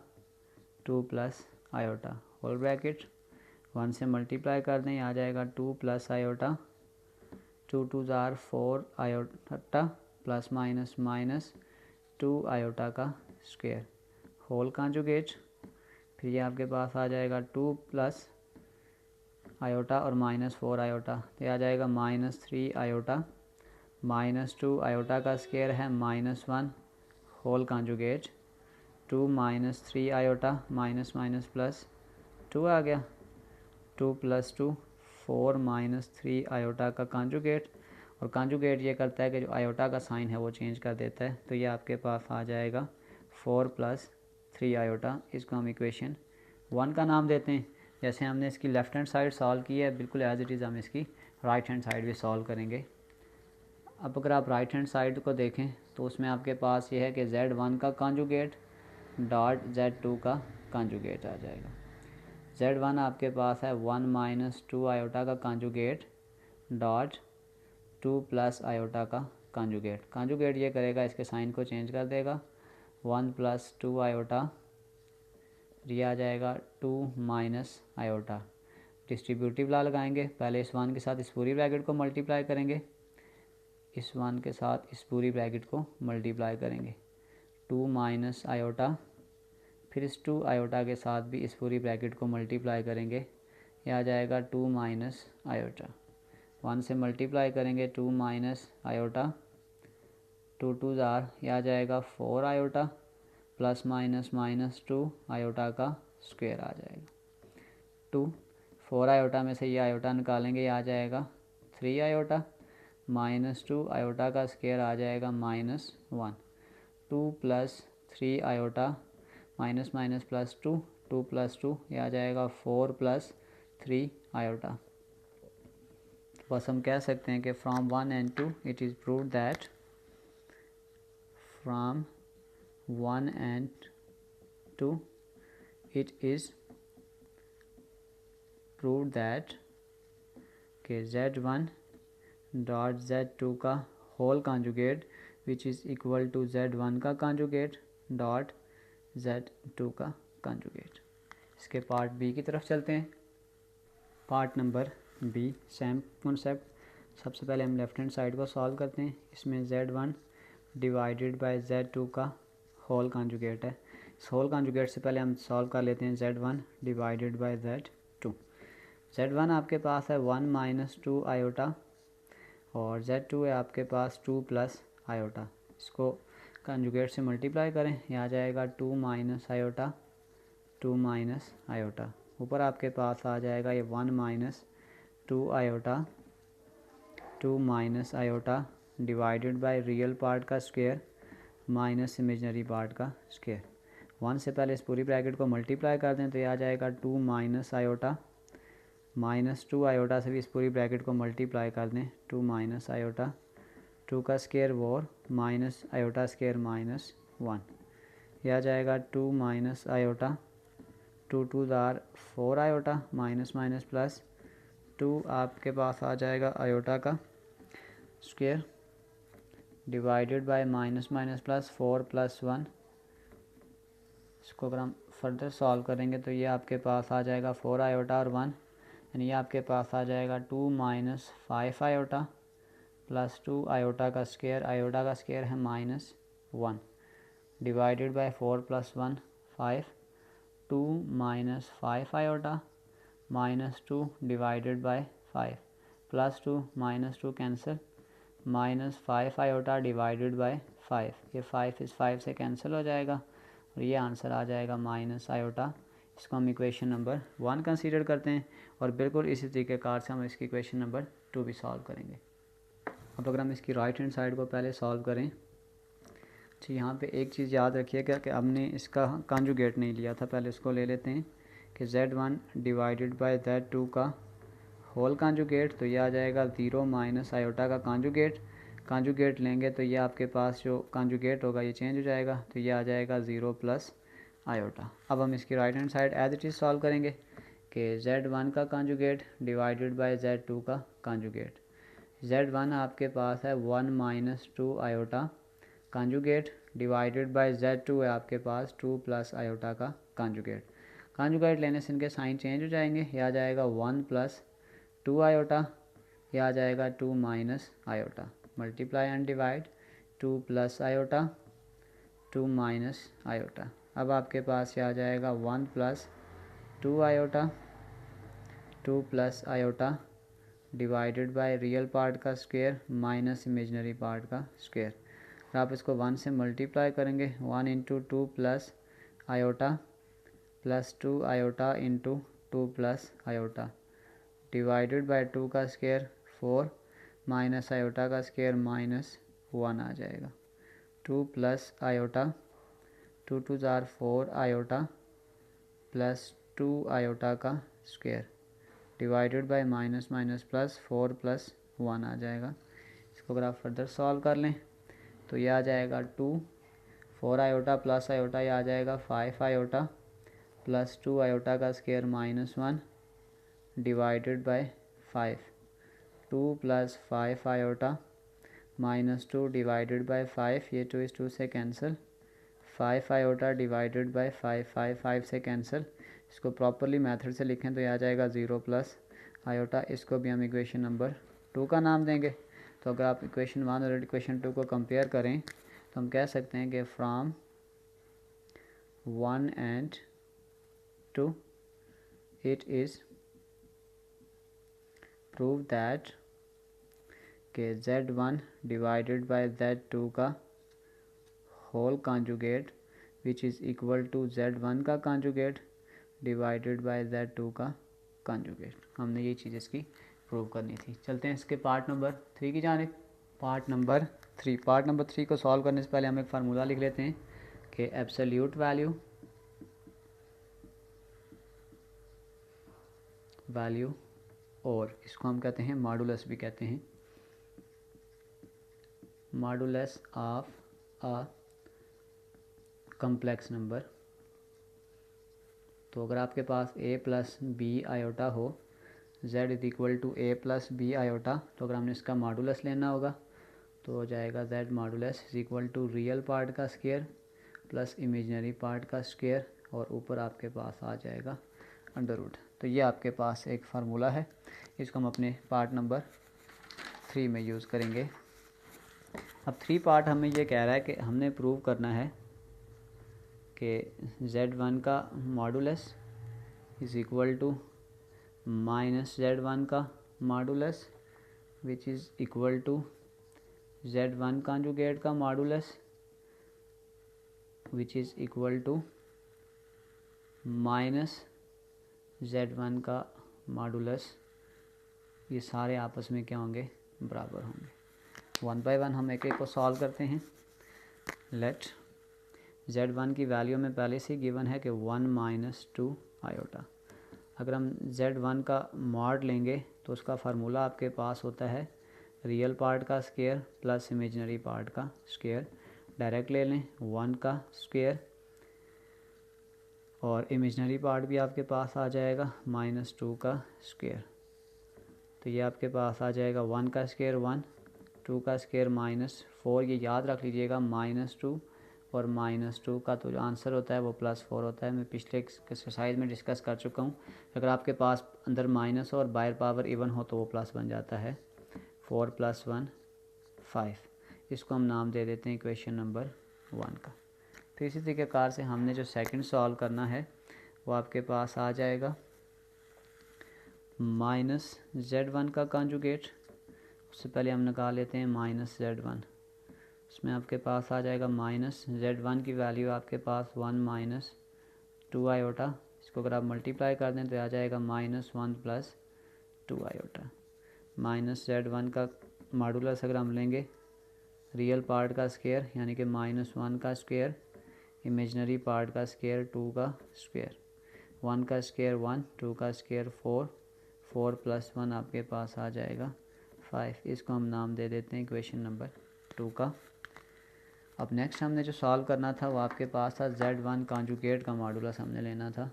A: 2 + आयोटा होल ब्रैकेट 1 से मल्टीप्लाई कर दें, आ जाएगा 2 + आयोटा 2 2 ज़ार 4 आयोटा प्लस माइनस 2 आयोटा का स्क्वायर होल कॉन्जुगेट, फिर ये आपके पास आ जाएगा 2 + आयोटा और -4 आयोटा, तो आ जाएगा -3 आयोटा -2 आयोटा का स्क्वायर है -1 whole conjugate 2 - 3 iota minus plus 2 आ गया 2 + 2 4 - 3 आयोटा का कॉन्जुगेट, और कॉन्जुगेट ये करता है कि जो आयोटा का साइन है वो चेंज कर देता है, तो ये आपके पास आ जाएगा 4 + 3 आयोटा। इसको हम इक्वेशन 1 का नाम देते हैं। जैसे हमने इसकी लेफ़्ट हैंड साइड सॉल्व की है, बिल्कुल एज इट इज़ हम इसकी राइट हैंड साइड भी सॉल्व करेंगे। अब अगर आप राइट हैंड साइड को देखें तो उसमें आपके पास ये है कि z1 का कॉन्जुगेट डॉट z2 का कॉन्जुगेट आ जाएगा। Z1 आपके पास है 1 माइनस 2 आयोटा का कॉन्जुगेट डॉट 2 प्लस आयोटा का कॉन्जुगेट। कॉन्जुगेट ये करेगा, इसके साइन को चेंज कर देगा, 1 प्लस 2 आयोटा, ये आ जाएगा 2 माइनस आयोटा। डिस्ट्रीब्यूटिव लॉ लगाएंगे, पहले इस 1 के साथ इस पूरी ब्रैकेट को मल्टीप्लाई करेंगे, इस 1 के साथ इस पूरी ब्रैकेट को मल्टीप्लाई करेंगे, 2 माइनस आयोटा, फिर इस 2 आयोटा के साथ भी इस पूरी ब्रैकेट को मल्टीप्लाई करेंगे, ये आ जाएगा 2 माइनस आयोटा। 1 से मल्टीप्लाई करेंगे 2 माइनस आयोटा, 2 2 ज़ार, ये आ जाएगा 4 iota, plus minus minus 2 iota का स्क्वायर आ जाएगा। 2 4 आयोटा में से ये आयोटा निकालेंगे, ये आ जाएगा 3 आयोटा, माइनस 2 आयोटा का स्क्वायर आ जाएगा -1, 2 plus 3 iota, minus minus plus 2, 2 plus 2, ये आ जाएगा 4 प्लस 3 आयोटा। बस हम कह सकते हैं कि from 1 and 2 it is proved that, from 1 and 2 it is proved that कि Z1 डॉट Z2 का whole conjugate which is equal to Z1 का कॉन्जुगेट डॉट Z2 का कॉन्जुगेट। इसके पार्ट बी की तरफ चलते हैं। Part number B, same concept. सबसे पहले हम लेफ्ट हैंड साइड को सॉल्व करते हैं। इसमें Z1 डिवाइडेड बाय Z2 का होल कॉन्जुगेट है। इस होल कॉन्जुगेट से पहले हम सॉल्व कर लेते हैं Z1 divided by Z2। Z1 आपके पास है 1 माइनस 2 आयोटा और Z2 है आपके पास 2 प्लस आयोटा। इसको कॉन्जुगेट से मल्टीप्लाई करें, ये आ जाएगा 2 माइनस आयोटा, 2 माइनस आयोटा। ऊपर आपके पास आ जाएगा ये 1 minus 2 iota, 2 minus iota divided by real part का स्क्वायर माइनस इमेजनरी पार्ट का स्क्वायर। 1 से पहले इस पूरी ब्रैकेट को मल्टीप्लाई कर दें तो ये आ जाएगा 2 माइनस आयोटा, माइनस 2 आयोटा से भी इस पूरी ब्रैकेट को मल्टीप्लाई कर दें, 2 माइनस आयोटा, 2 का स्क्वायर वोर माइनस आयोटा स्क्वायर -1, यह आ जाएगा 2 माइनस आयोटा, 2 2 ज़ार 4 आयोटा, माइनस माइनस प्लस 2 आपके पास आ जाएगा आयोटा का square divided by minus minus plus 4 plus 1। इसको अगर हम फर्दर सॉल्व करेंगे तो ये आपके पास आ जाएगा 4 आयोटा और 1, यानी ये आपके पास आ जाएगा 2 माइनस 5 आयोटा प्लस 2 आयोटा का स्क्वायर, आयोटा का स्क्वायर है -1 divided bye 4 plus 1 5, 2 minus 5 iota minus 2 divided by 5 plus 2 minus 2 cancel, -5 iota divided bye 5, ये 5 इस 5 से कैंसिल हो जाएगा और ये आंसर आ जाएगा माइनस आयोटा। इसको हम इक्वेशन नंबर 1 कंसीडर करते हैं और बिल्कुल इसी तरीके कार से हम इसकी इक्वेशन नंबर 2 भी सॉल्व करेंगे। अब अगर हम इसकी राइट हैंड साइड को पहले सॉल्व करें, तो यहाँ पे एक चीज़ याद रखिएगा कि हमने इसका कॉन्जुगेट नहीं लिया था। पहले इसको ले लेते हैं कि Z1 डिवाइडेड बाय Z2 का होल कॉन्जुगेट, तो ये आ जाएगा 0 माइनस आयोटा का कॉन्जुगेट। कॉन्जुगेट लेंगे तो ये आपके पास जो कॉन्जुगेट होगा ये चेंज हो जाएगा, तो ये आ जाएगा 0 प्लस आयोटा। अब हम इसकी right hand side as it is solve करेंगे कि Z1 का कॉन्जुगेट डिवाइडेड बाय Z2 का कॉन्जुगेट। Z1 आपके पास है 1 minus 2 iota conjugate divided by Z2 है आपके पास 2 प्लस आयोटा का कॉन्जुगेट। कॉन्जुगेट लेने से इनके साइन चेंज हो जाएंगे, यह आ जाएगा 1 प्लस 2 आयोटा, यह आ जाएगा 2 minus iota, multiply and divide, 2 plus iota 2 minus iota. अब आपके पास ये आ जाएगा 1 plus 2 iota, 2 plus iota divided by real part का स्क्वायर माइनस इमेजनरी पार्ट का स्क्वायर। और आप इसको 1 से मल्टीप्लाई करेंगे, 1 into 2 plus iota plus 2 iota into 2 plus iota divided by 2 का स्क्वायर 4 माइनस आयोटा का स्क्वायर -1 आ जाएगा, 2 प्लस आयोटा, 2 2 ज़ार 4 आयोटा प्लस 2 आयोटा का square divided by minus minus plus 4 plus 1 आ जाएगा। इसको अगर आप फर्दर सॉल्व कर लें तो ये आ जाएगा 2, 4 आयोटा प्लस आयोटा ये आ जाएगा 5 आयोटा प्लस 2 आयोटा का square minus 1 divided bye 5, 2 plus 5 iota minus 2 divided by 5, ये 2 इस 2 से कैंसिल, 5 आयोटा डिवाइडेड बाय 5, 5 से कैंसिल। इसको प्रॉपरली मेथड से लिखें तो ये आ जाएगा 0 प्लस आयोटा। इसको भी हम इक्वेशन नंबर 2 का नाम देंगे। तो अगर आप इक्वेशन 1 और इक्वेशन 2 को कंपेयर करें तो हम कह सकते हैं कि from 1 and 2 it is prove that कि Z1 डिवाइडेड बाय Z2 का whole conjugate which is equal to Z1 का कॉन्जुगेट डिवाइडेड बाय Z2 का कॉन्जुगेट। हमने ये चीज़ इसकी प्रूव करनी थी। चलते हैं इसके पार्ट नंबर 3 की जानिब। पार्ट नंबर 3 को सॉल्व करने से पहले हम एक फार्मूला लिख लेते हैं कि एब्सोल्यूट वैल्यू और इसको हम कहते हैं मॉडुलस भी कहते हैं, modulus of a complex number. तो अगर आपके पास a प्लस बी आयोटा हो, z is equal to a plus B iota, तो अगर हमने इसका मॉडुलस लेना होगा तो हो जाएगा z modulus is equal to real part का स्क्वायर प्लस इमेजिनरी पार्ट का स्क्वायर और ऊपर आपके पास आ जाएगा अंडर रूट। तो ये आपके पास एक फार्मूला है, इसको हम अपने पार्ट नंबर 3 में यूज़ करेंगे। अब 3 पार्ट हमें ये कह रहा है कि हमने प्रूव करना है कि Z1 का modulus is equal to minus Z1 का modulus which is equal to Z1 conjugate का modulus which is equal to minus Z1 का मॉडुलस। ये सारे आपस में क्या होंगे, बराबर होंगे। 1 बाय 1 हम एक एक को सॉल्व करते हैं। लेट Z1 की वैल्यू में पहले से गिवन है कि 1 माइनस 2 आयोटा। अगर हम Z1 का मॉड लेंगे तो उसका फार्मूला आपके पास होता है रियल पार्ट का स्क्वायर प्लस इमेजिनरी पार्ट का स्क्वायर। डायरेक्ट ले लें 1 का स्क्वायर और इमेजिनरी पार्ट भी आपके पास आ जाएगा माइनस 2 का स्क्वायर। तो ये आपके पास आ जाएगा 1 का स्क्वायर 1, 2 का स्क्वायर माइनस 4। ये याद रख लीजिएगा माइनस 2 और माइनस 2 का तो जो आंसर होता है वो प्लस 4 होता है। मैं पिछले एक्सरसाइज में डिस्कस कर चुका हूँ। अगर आपके पास अंदर माइनस और बाहर पावर इवन हो तो वो प्लस बन जाता है। 4 प्लस 1 5। इसको हम नाम दे देते हैं इक्वेशन नंबर 1 का। तो इसी तरीक़ेकार से हमने जो सेकंड सॉल्व करना है वो आपके पास आ जाएगा माइनस Z1 का कॉन्जुगेट। उससे पहले हम निकाल लेते हैं माइनस Z1। उसमें आपके पास आ जाएगा माइनस Z1 की वैल्यू आपके पास 1 माइनस 2 आयोटा। इसको अगर आप मल्टीप्लाई कर दें तो आ जाएगा minus 1 plus 2 iota. Minus Z1 का मॉडुलस अगर हम लेंगे रियल पार्ट का स्क्वायर यानी कि माइनस 1 का स्क्वायर, इमेजिनरी पार्ट का स्क्वायर 2 का स्क्वायर, 1 का स्क्वायर 1, 2 का स्क्वायर 4, 4 प्लस 1 आपके पास आ जाएगा 5। इसको हम नाम दे देते हैं इक्वेशन नंबर 2 का। अब नेक्स्ट हमने जो सॉल्व करना था वो आपके पास था Z1 कॉन्जुगेट का मॉडुलस हमने लेना था,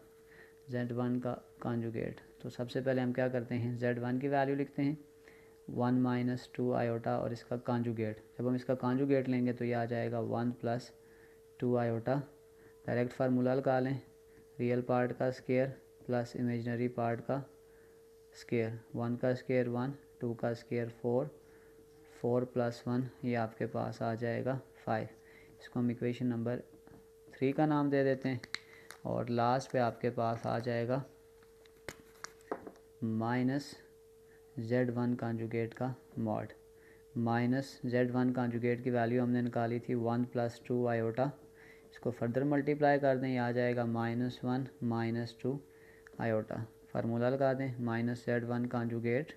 A: Z1 का कॉन्जुगेट। तो सबसे पहले हम क्या करते हैं, Z1 की वैल्यू लिखते हैं 1 माइनस 2 आयोटा और इसका कॉन्जुगेट। जब हम इसका कॉन्जुगेट लेंगे तो ये आ जाएगा 1 प्लस 2 आयोटा। डायरेक्ट फार्मूला लगा लें रियल पार्ट का स्क्वायर प्लस इमेजिनरी पार्ट का स्क्वायर। 1 का स्क्वायर 1, 2 का स्क्वायर 4, 4 प्लस 1 ये आपके पास आ जाएगा 5। इसको हम इक्वेशन नंबर 3 का नाम दे देते हैं। और लास्ट पे आपके पास आ जाएगा माइनस Z1 कॉन्जुगेट का मॉड। माइनस Z1 कॉन्जुगेट की वैल्यू हमने निकाली थी 1 प्लस 2 आयोटा। इसको फर्दर मल्टीप्लाई कर दें, ये आ जाएगा माइनस 1 माइनस 2 आयोटा। फार्मूला लगा दें माइनस Z1 कॉन्जुगेट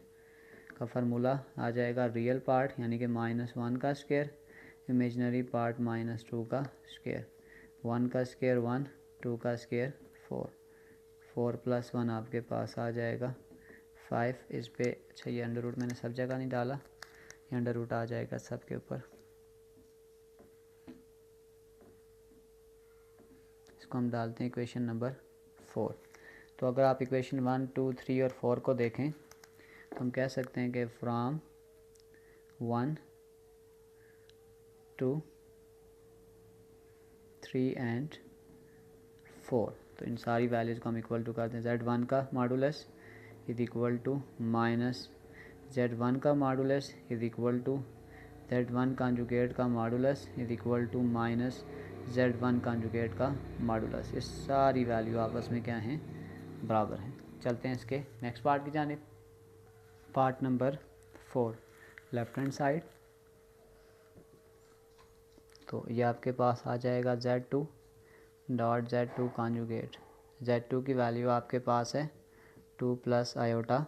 A: का फार्मूला आ जाएगा रियल पार्ट यानी कि माइनस 1 का स्क्वायर, इमेजिनरी पार्ट माइनस 2 का स्क्वायर। 1 का स्क्वायर 1, 2 का स्क्वायर 4, 4 प्लस 1 आपके पास आ जाएगा 5। इस पे अच्छा ये अंडर रूट मैंने सब जगह नहीं डाला, ये अंडर रूट आ जाएगा सब के ऊपर। इसको हम डालते हैं इक्वेशन नंबर 4। तो अगर आप इक्वेशन 1, 2, 3 और 4 को देखें तो हम कह सकते हैं कि फ्राम 1, 2, 3 एंड 4, तो इन सारी वैल्यूज़ को हम इक्वल टू करते हैं Z1 का modulus is equal to minus Z1 का modulus is equal to Z1 conjugate का modulus is equal to minus Z1 conjugate का मॉडुलस। ये सारी वैल्यू आपस में क्या हैं, बराबर हैं। चलते हैं इसके नेक्स्ट पार्ट की जानिब। Part number 4, left hand side. तो ये आपके पास आ जाएगा Z2 dot Z2 conjugate. Z2 की वैल्यू आपके पास है 2 प्लस आयोटा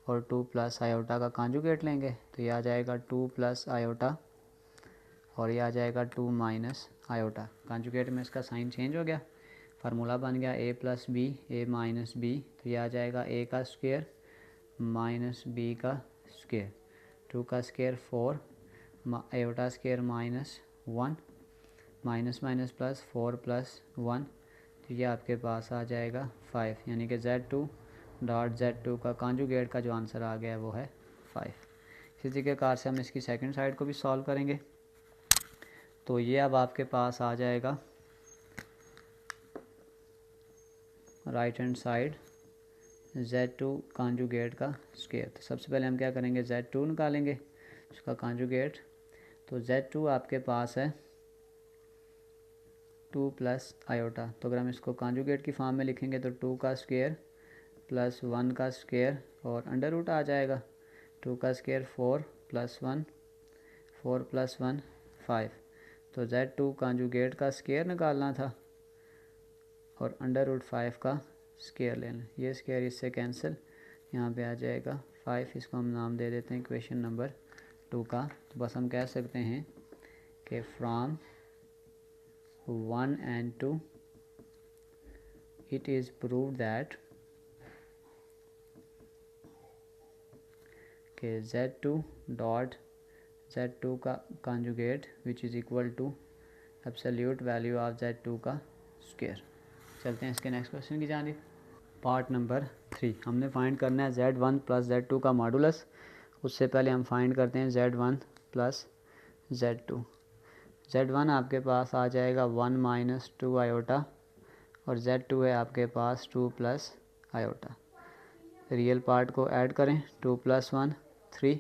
A: और 2 प्लस आयोटा का कॉन्जुगेट लेंगे तो ये आ जाएगा 2 प्लस आयोटा और ये आ जाएगा 2 माइनस आयोटा। कॉन्जुगेट में इसका साइन चेंज हो गया, फार्मूला बन गया a plus B A minus B, तो ये आ जाएगा a का स्क्वायर माइनस b का स्क्वायर, 2 का square 4, iota square minus 1, minus minus plus 4 plus 1, तो ये आपके पास आ जाएगा 5, यानी कि Z2 डॉट Z2 का कॉन्जुगेट का जो आंसर आ गया है वो है 5। इसी तरीके से हम इसकी सेकंड साइड को भी सॉल्व करेंगे। तो ये अब आपके पास आ जाएगा right hand side Z2 conjugate का स्क्वायर। तो सबसे पहले हम क्या करेंगे, Z2 निकालेंगे उसका कॉन्जुगेट। तो Z2 आपके पास है 2 प्लस आयोटा, तो अगर हम इसको कॉन्जुगेट की फॉर्म में लिखेंगे तो 2 का स्क्वायर प्लस 1 का स्क्वायर और अंडर रूट आ जाएगा, 2 का स्क्वायर 4 प्लस 1, 4 प्लस 1 5। तो Z2 कॉन्जुगेट का स्क्वायर निकालना था और अंडर रूट 5 का स्क्वायर लेना। ये स्क्वायर इससे कैंसिल, यहाँ पे आ जाएगा 5, इसको हम नाम दे देते हैं इक्वेशन नंबर 2 का। तो बस हम कह सकते हैं कि from 1 and 2 it is proved that कि Z2 डॉट Z2 का conjugate which is equal to absolute value of Z2 का स्क्वायर। चलते हैं इसके नेक्स्ट क्वेश्चन की जानिब। पार्ट नंबर 3, हमने फाइंड करना है Z1 प्लस Z2 का मॉडुलस। उससे पहले हम फाइंड करते हैं Z1 प्लस Z2। Z1 आपके पास आ जाएगा 1 माइनस 2 आयोटा और Z2 है आपके पास 2 प्लस आयोटा। रियल पार्ट को ऐड करें, 2 प्लस 1 3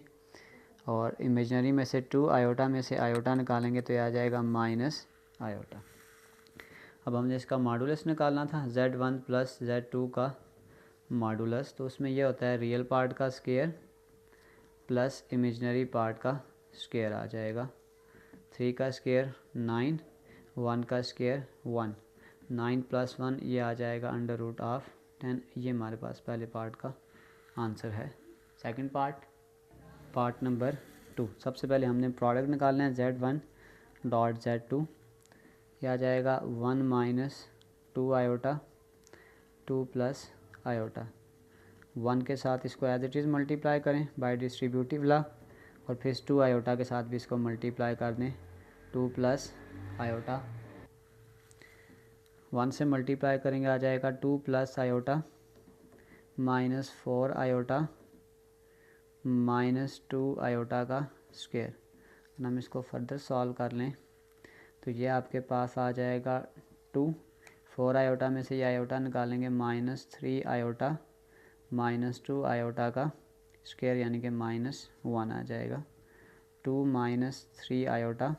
A: और इमेजनरी में से 2 आयोटा में से आयोटा निकालेंगे तो ये आ जाएगा माइनस आयोटा। अब हमने इसका मॉडुलस निकालना था Z1 प्लस Z2 का मॉडुलस, तो उसमें यह होता है रियल पार्ट का स्क्वायर प्लस इमेजनरी पार्ट का स्क्वायर आ जाएगा। 3 का स्क्वायर 9, 1 का स्क्वायर 1, 9 प्लस 1 ये आ जाएगा अंडर रूट ऑफ 10। ये हमारे पास पहले पार्ट का आंसर है। सेकंड पार्ट नंबर 2, सबसे पहले हमने प्रोडक्ट निकालना है Z1 डॉट Z2। यह आ जाएगा 1 माइनस 2 आयोटा 2 प्लस आयोटा। 1 के साथ इसको एज इट इज़ मल्टीप्लाई करें बाय डिस्ट्रीब्यूटिव लॉ और फिर 2 आयोटा के साथ भी इसको मल्टीप्लाई कर दें, 2 प्लस आयोटा। 1 से मल्टीप्लाई करेंगे आ जाएगा 2 plus iota minus 4 iota minus 2 iota का स्क्वायर। हम इसको फर्दर सॉल्व कर लें तो ये आपके पास आ जाएगा 2, 4 आयोटा में से ये आयोटा निकालेंगे माइनस 3 आयोटा माइनस 2 आयोटा का स्क्वायर, यानी कि माइनस 1 आ जाएगा। 2 minus 3 iota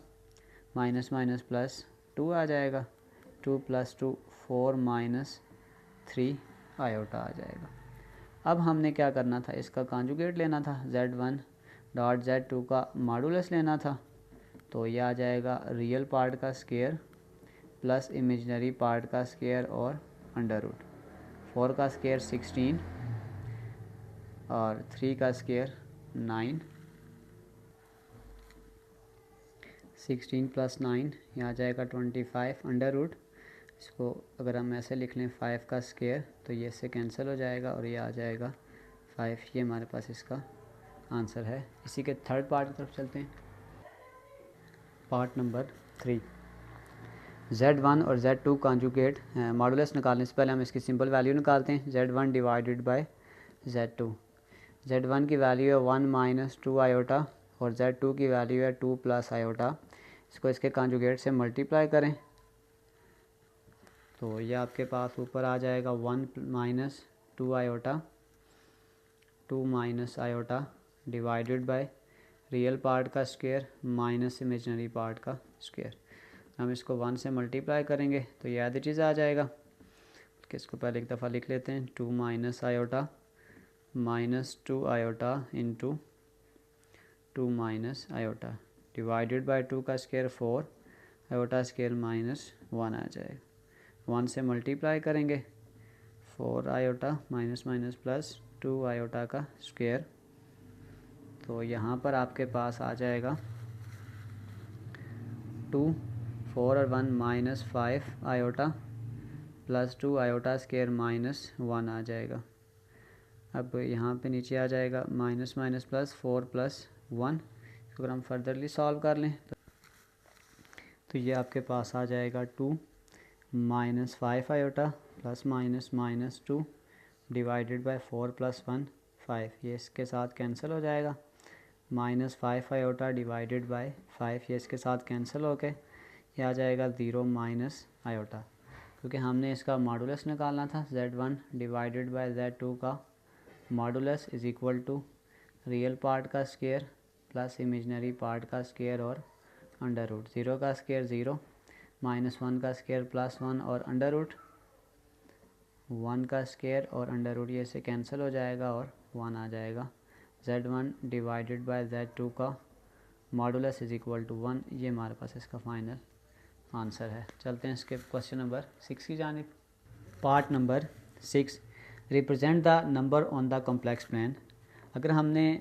A: minus minus plus 2 आ जाएगा, 2 प्लस 2 4 माइनस 3 आयोटा आ जाएगा। अब हमने क्या करना था, इसका कॉन्जुगेट लेना था, Z1 डॉट Z2 का मॉडुलस लेना था। तो यह आ जाएगा रियल पार्ट का स्क्वायर प्लस इमेजिनरी पार्ट का स्क्वायर और अंडर रूट। 4 का स्क्वायर 16 और 3 का स्क्वायर 9, 16 प्लस 9 ये आ जाएगा 25 अंडर रूट। इसको अगर हम ऐसे लिख लें 5 का स्क्वायर तो ये इससे कैंसिल हो जाएगा और ये आ जाएगा 5। ये हमारे पास इसका आंसर है। इसी के थर्ड पार्ट की तरफ चलते हैं। पार्ट नंबर 3, Z1 और Z2 कॉन्जुगेट मॉडुलस निकालने से पहले हम इसकी सिंपल वैल्यू निकालते हैं। Z1 divided by Z2। Z1 की वैल्यू है 1 माइनस 2 आयोटा और Z2 की वैल्यू है 2 प्लस आयोटा। इसको इसके कॉन्जुगेट से मल्टीप्लाई करें तो ये आपके पास ऊपर आ जाएगा 1 minus 2 iota, 2 minus iota divided by real part का स्क्वायर माइनस इमेजिनरी पार्ट का स्क्वायर। हम इसको 1 से मल्टीप्लाई करेंगे तो ये आधी चीज़ आ जाएगा। इसको पहले एक दफ़ा लिख लेते हैं, 2 minus iota minus 2 iota into 2 minus iota divided by 2 का स्क्वायर 4 आयोटा स्क्वायर माइनस 1 आ जाएगा। 1 से मल्टीप्लाई करेंगे 4 iota minus minus plus 2 iota का स्क्वायर, तो यहाँ पर आपके पास आ जाएगा 2 4 और 1 minus 5 iota plus 2 iota square minus 1 आ जाएगा। अब यहाँ पे नीचे आ जाएगा माइनस माइनस प्लस 4 प्लस 1। अगर हम फर्दरली सॉल्व कर लें तो ये आपके पास आ जाएगा 2 minus 5 iota plus minus minus 2 divided by 4 plus 1 5। ये इसके साथ कैंसिल हो जाएगा। माइनस 5 आयोटा डिवाइडेड बाय 5 ये इसके साथ कैंसिल हो के ये आ जाएगा 0 माइनस आयोटा, क्योंकि हमने इसका मॉडुलस निकालना था। Z1 डिवाइडेड बाय Z2 का modulus is equal to real part का स्क्वायर प्लस इमेजिनरी पार्ट का स्क्वायर और अंडर रूट। 0 का स्क्वायर 0, माइनस 1 का स्क्वायर प्लस 1 और अंडर रूट 1 का स्क्वायर और अंडर रूट ये से कैंसिल हो जाएगा और 1 आ जाएगा। Z1 डिवाइडेड बाय Z2 का मॉडुलस इज़ इक्वल टू 1। ये हमारे पास इसका फाइनल आंसर है। चलते हैं इसके क्वेश्चन नंबर 6 की जानिब। Part number 6, represent the number on the complex plane. अगर हमने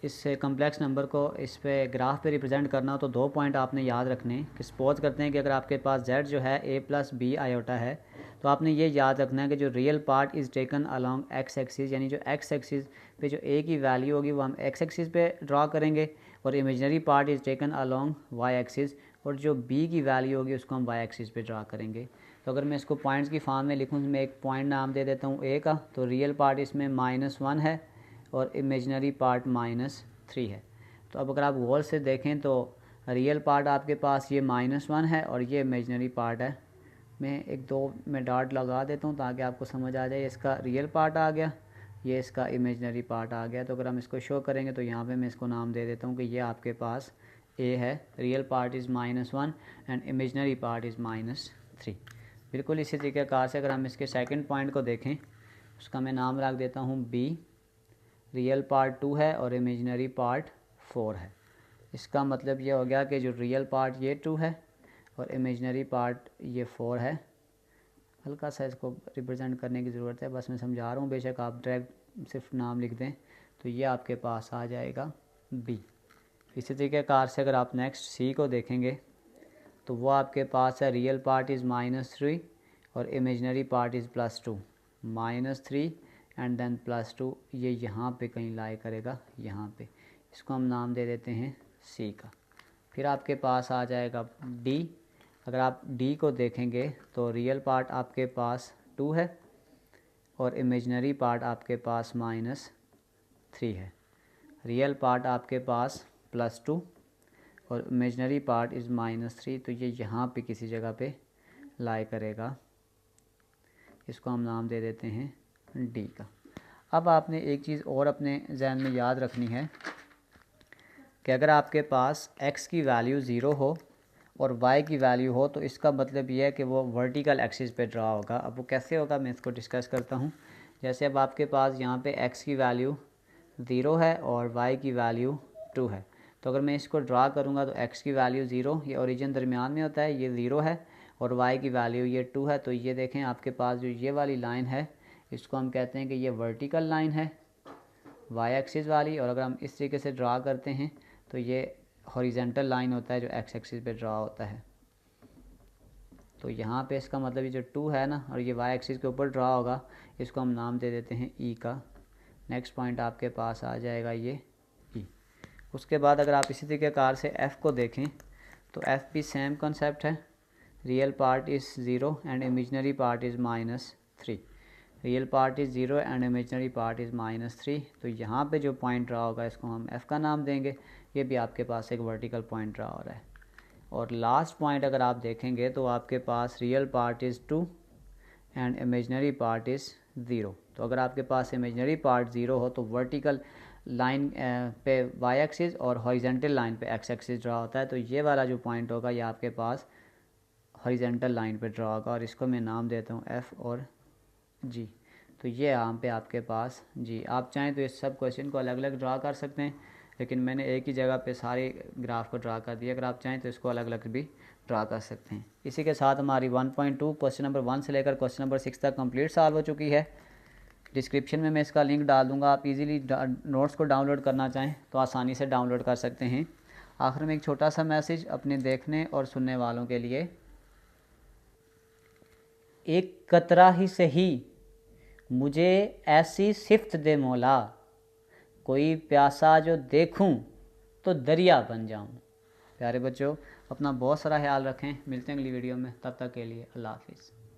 A: इस कॉम्प्लेक्स नंबर को इस पे ग्राफ पे रिप्रेजेंट करना हो तो 2 पॉइंट आपने याद रखने कि सपोज करते हैं कि अगर आपके पास Z जो है a प्लस बी आयोटा है, तो आपने ये याद रखना है कि जो real part is taken along x axis, यानी जो एक्स एक्सिस पे जो a की वैल्यू होगी वो हम एक्स एक्सिस पे ड्रा करेंगे और imaginary part is taken along Y axis, और जो b की वैल्यू होगी उसको हम वाई एक्सिस पे ड्रा करेंगे। तो अगर मैं इसको पॉइंट्स की फॉर्म में लिखूँ तो मैं एक पॉइंट नाम दे देता हूँ a का, तो रियल पार्ट इसमें -1 है और इमेजिनरी पार्ट -3 है। तो अब अगर आप गौर से देखें तो रियल पार्ट आपके पास ये -1 है और ये इमेजिनरी पार्ट है। मैं एक दो में डॉट लगा देता हूँ ताकि आपको समझ आ जाए। इसका रियल पार्ट आ गया, ये इसका इमेजिनरी पार्ट आ गया। तो अगर हम इसको शो करेंगे तो यहाँ पे मैं इसको नाम दे देता हूँ कि ये आपके पास a है, real part is -1 and imaginary part is -3। बिल्कुल इसी तरीक़ेकार से अगर हम इसके सेकंड पॉइंट को देखें, उसका मैं नाम रख देता हूँ b। रियल पार्ट 2 है और इमेजिनरी पार्ट 4 है। इसका मतलब ये हो गया कि जो रियल पार्ट ये 2 है और इमेजिनरी पार्ट ये 4 है। हल्का सा इसको रिप्रेजेंट करने की ज़रूरत है, बस मैं समझा रहा हूँ, बेशक आप डायरेक्ट सिर्फ नाम लिख दें। तो ये आपके पास आ जाएगा b। इसी तरीक़ेकार से अगर आप नेक्स्ट c को देखेंगे तो वो आपके पास है रियल पार्ट इज़ -3 और imaginary part is +2। -3 and then +2 ये यहाँ पे कहीं लाई करेगा, यहाँ पे। इसको हम नाम दे देते हैं c का। फिर आपके पास आ जाएगा d। अगर आप d को देखेंगे तो रियल पार्ट आपके पास 2 है और इमेजिनरी पार्ट आपके पास -3 है। रियल पार्ट आपके पास +2 और इमेजिनरी पार्ट इज़ -3, तो ये यहाँ पे किसी जगह पे लाई करेगा। इसको हम नाम दे देते हैं d का। अब आपने एक चीज़ और अपने जहन में याद रखनी है कि अगर आपके पास x की वैल्यू 0 हो और y की वैल्यू हो तो इसका मतलब ये है कि वो वर्टिकल एक्सिस पे ड्रा होगा। अब वो कैसे होगा मैं इसको डिस्कस करता हूँ। जैसे अब आपके पास यहाँ पे x की वैल्यू 0 है और y की वैल्यू 2 है, तो अगर मैं इसको ड्रा करूँगा तो x की वैल्यू 0, ये ओरिजिन दरमियान में होता है, ये 0 है और y की वैल्यू ये 2 है। तो ये देखें आपके पास जो ये वाली लाइन है इसको हम कहते हैं कि ये वर्टिकल लाइन है y एक्सिस वाली, और अगर हम इस तरीके से ड्रा करते हैं तो ये हॉरिजेंटल लाइन होता है जो x एक्सिस पे ड्रा होता है। तो यहाँ पे इसका मतलब ये जो 2 है ना और ये y एक्सिस के ऊपर ड्रा होगा, इसको हम नाम दे देते हैं e का। नेक्स्ट पॉइंट आपके पास आ जाएगा ये e। उसके बाद अगर आप इसी तरीके कार से f को देखें तो f भी सेम कॉन्सेप्ट है। Real part is zero and imaginary part is -3। Real part is zero and imaginary part is -3। तो यहाँ पे जो पॉइंट रहा होगा इसको हम f का नाम देंगे। ये भी आपके पास एक वर्टिकल पॉइंट रहा हो रहा है। और लास्ट पॉइंट अगर आप देखेंगे तो आपके पास real part is 2 and imaginary part is 0। तो अगर आपके पास इमेजनरी पार्ट 0 हो तो वर्टिकल लाइन पे y एक्सिस और हॉरिजेंटल लाइन पे x एक्सिस ड्रा होता है। तो ये वाला जो पॉइंट होगा ये आपके पास हॉरिजेंटल लाइन पे ड्रा होगा और इसको मैं नाम देता हूँ f और g। तो ये यहाँ पे आपके पास जी, आप चाहें तो इस सब क्वेश्चन को अलग अलग ड्रा कर सकते हैं, लेकिन मैंने एक ही जगह पे सारे ग्राफ को ड्रा कर दिया। अगर आप चाहें तो इसको अलग अलग भी ड्रा कर सकते हैं। इसी के साथ हमारी 1.2 क्वेश्चन नंबर 1 से लेकर क्वेश्चन नंबर 6 तक कंप्लीट सॉल्व हो चुकी है। डिस्क्रिप्शन में मैं इसका लिंक डाल दूंगा, आप इजीली नोट्स को डाउनलोड करना चाहें तो आसानी से डाउनलोड कर सकते हैं। आखिर में एक छोटा सा मैसेज अपने देखने और सुनने वालों के लिए, एक कतरा ही सही मुझे ऐसी सिफ्त दे मौला, कोई प्यासा जो देखूं तो दरिया बन जाऊं। प्यारे बच्चों, अपना बहुत सारा ख्याल रखें। मिलते हैं अगली वीडियो में, तब तक के लिए अल्लाह हाफिज़।